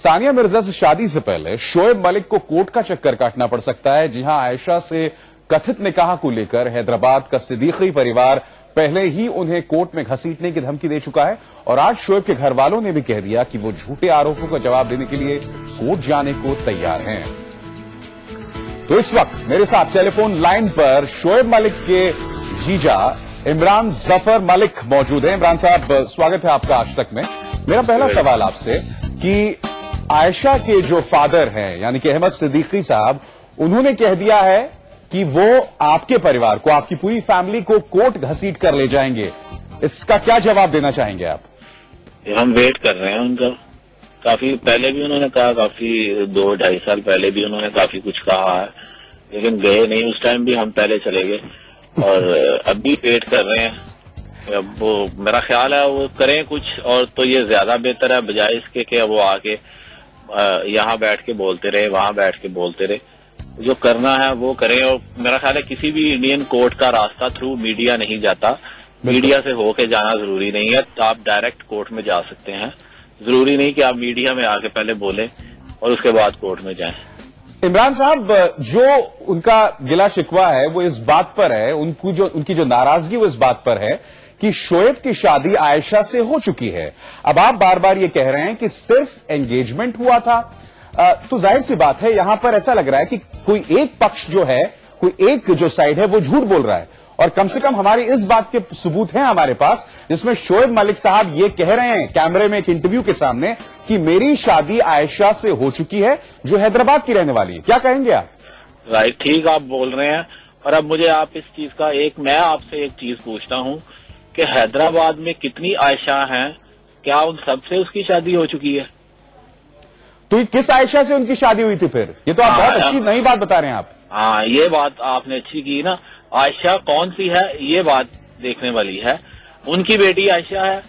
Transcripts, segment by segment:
सानिया मिर्जा से शादी से पहले शोएब मलिक को कोर्ट का चक्कर काटना पड़ सकता है। जी हां, आयशा से कथित निकाह को लेकर हैदराबाद का सिद्दीकी परिवार पहले ही उन्हें कोर्ट में घसीटने की धमकी दे चुका है और आज शोएब के घर वालों ने भी कह दिया कि वो झूठे आरोपों का जवाब देने के लिए कोर्ट जाने को तैयार हैं। तो इस वक्त मेरे साथ टेलीफोन लाइन पर शोएब मलिक के जीजा इमरान जफर मलिक मौजूद हैं। इमरान साहब, स्वागत है आपका आज तक में। मेरा पहला सवाल आपसे कि आयशा के जो फादर हैं यानी कि अहमद सिद्दीकी साहब, उन्होंने कह दिया है कि वो आपके परिवार को, आपकी पूरी फैमिली को कोर्ट घसीट कर ले जाएंगे। इसका क्या जवाब देना चाहेंगे आप? हम वेट कर रहे हैं उनका। काफी पहले भी उन्होंने कहा, काफी 2-2.5 साल पहले भी उन्होंने काफी कुछ कहा है, लेकिन गए नहीं। उस टाइम भी हम पहले चले गए और अभी वेट कर रहे हैं। अब वो मेरा ख्याल है वो करें कुछ और तो ये ज्यादा बेहतर है, बजाय इसके कि वो आके यहाँ बैठ के बोलते रहे, वहां बैठ के बोलते रहे। जो करना है वो करें। और मेरा ख्याल है किसी भी इंडियन कोर्ट का रास्ता थ्रू मीडिया नहीं जाता। मीडिया से होके जाना जरूरी नहीं है। तो आप डायरेक्ट कोर्ट में जा सकते हैं। जरूरी नहीं कि आप मीडिया में आके पहले बोलें और उसके बाद कोर्ट में जाएं। इमरान साहब, जो उनका गिला शिकवा है वो इस बात पर है, उनकी जो नाराजगी वो इस बात पर है कि शोएब की शादी आयशा से हो चुकी है। अब आप बार बार ये कह रहे हैं कि सिर्फ एंगेजमेंट हुआ था, तो जाहिर सी बात है यहां पर ऐसा लग रहा है कि कोई एक पक्ष जो है, कोई एक जो साइड है वो झूठ बोल रहा है। और कम से कम हमारी इस बात के सबूत हैं हमारे पास, जिसमें शोएब मलिक साहब ये कह रहे हैं कैमरे में एक इंटरव्यू के सामने कि मेरी शादी आयशा से हो चुकी है, जो हैदराबाद की रहने वाली है। क्या कहेंगे आप? राइट, ठीक आप बोल रहे हैं। और अब मुझे आप इस चीज का मैं आपसे एक चीज पूछता हूं कि हैदराबाद में कितनी आयशा हैं? क्या उन सबसे उसकी शादी हो चुकी है? तो किस आयशा से उनकी शादी हुई थी फिर? ये तो आप बहुत अच्छी नई बात बता रहे हैं आप। हाँ, ये बात आपने अच्छी की ना। आयशा कौन सी है ये बात देखने वाली है। उनकी बेटी आयशा है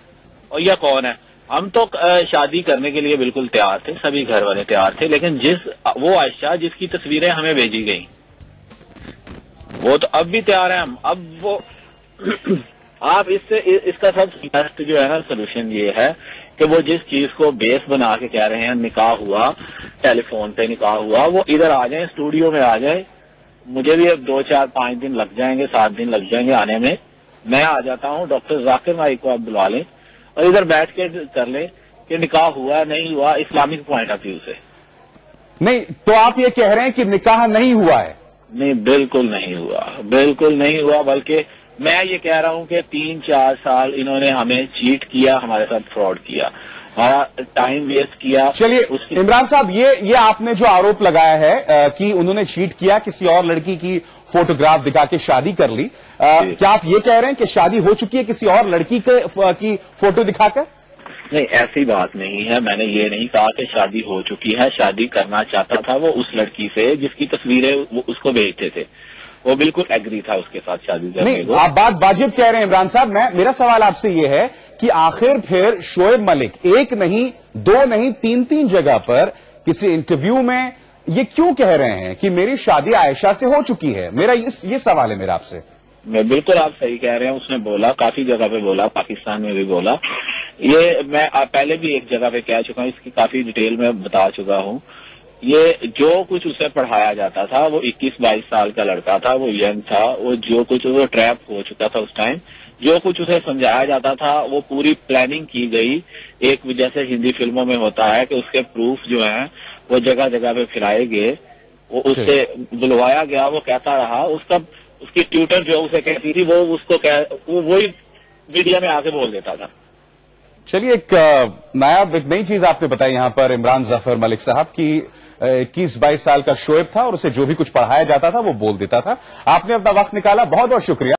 और या कौन है? हम तो शादी करने के लिए बिल्कुल तैयार थे, सभी घर वाले तैयार थे, लेकिन वो आयशा जिसकी तस्वीरें हमें भेजी गई वो तो अब भी तैयार है। हम अब वो आप इसका सबसे बेस्ट जो है ना सोल्यूशन ये है कि वो जिस चीज को बेस बना के कह रहे हैं निकाह हुआ, टेलीफोन पे निकाह हुआ, वो इधर आ जाए, स्टूडियो में आ जाए। मुझे भी अब 2-4-5 दिन लग जाएंगे, 7 दिन लग जाएंगे आने में। मैं आ जाता हूँ, डॉक्टर जाकिर नाइक को आप बुला लें और इधर बैठ के कर लें कि निकाह हुआ नहीं हुआ इस्लामिक पॉइंट ऑफ व्यू से। नहीं तो आप ये कह रहे हैं कि निकाह नहीं हुआ है? नहीं, बिल्कुल नहीं हुआ, बिल्कुल नहीं हुआ। बल्कि मैं ये कह रहा हूँ कि 3-4 साल इन्होंने हमें चीट किया, हमारे साथ फ्रॉड किया, हमारा टाइम वेस्ट किया। चलिए इमरान साहब, ये आपने जो आरोप लगाया है कि उन्होंने चीट किया, किसी और लड़की की फोटोग्राफ दिखा के शादी कर ली, क्या आप ये कह रहे हैं कि शादी हो चुकी है किसी और लड़की की फोटो दिखाकर? नहीं, ऐसी बात नहीं है। मैंने ये नहीं कहा कि शादी हो चुकी है। शादी करना चाहता था वो उस लड़की से जिसकी तस्वीरें वो उसको भेजते थे। वो बिल्कुल एग्री था उसके साथ शादी करने को। आप बात वाजिब कह रहे हैं इमरान साहब। मेरा सवाल आपसे ये है कि आखिर फिर शोएब मलिक एक नहीं, 2 नहीं, 3 जगह पर किसी इंटरव्यू में ये क्यों कह रहे हैं कि मेरी शादी आयशा से हो चुकी है? मेरा ये सवाल है मेरा आपसे। मैं बिल्कुल आप सही कह रहे हैं। उसने बोला, काफी जगह पे बोला, पाकिस्तान में भी बोला। ये मैं पहले भी एक जगह पे कह चुका हूँ, इसकी काफी डिटेल में बता चुका हूँ। ये जो कुछ उसे पढ़ाया जाता था, वो 21-22 साल का लड़का था, वो यंग था, वो जो कुछ वो ट्रैप हो चुका था उस टाइम, जो कुछ उसे समझाया जाता था वो पूरी प्लानिंग की गई। एक जैसे हिंदी फिल्मों में होता है कि उसके प्रूफ जो हैं वो जगह जगह पे फिराए गए, वो उससे बुलवाया गया, वो कहता रहा। उसकी ट्यूटर जो उसे कहती थी वो उसको वही मीडिया में आके बोल देता था। चलिए, एक नई चीज आपने बताई यहां पर इमरान जफर मलिक साहब की 21-22 साल का शोएब था और उसे जो भी कुछ पढ़ाया जाता था वो बोल देता था। आपने अपना वक्त निकाला, बहुत बहुत शुक्रिया।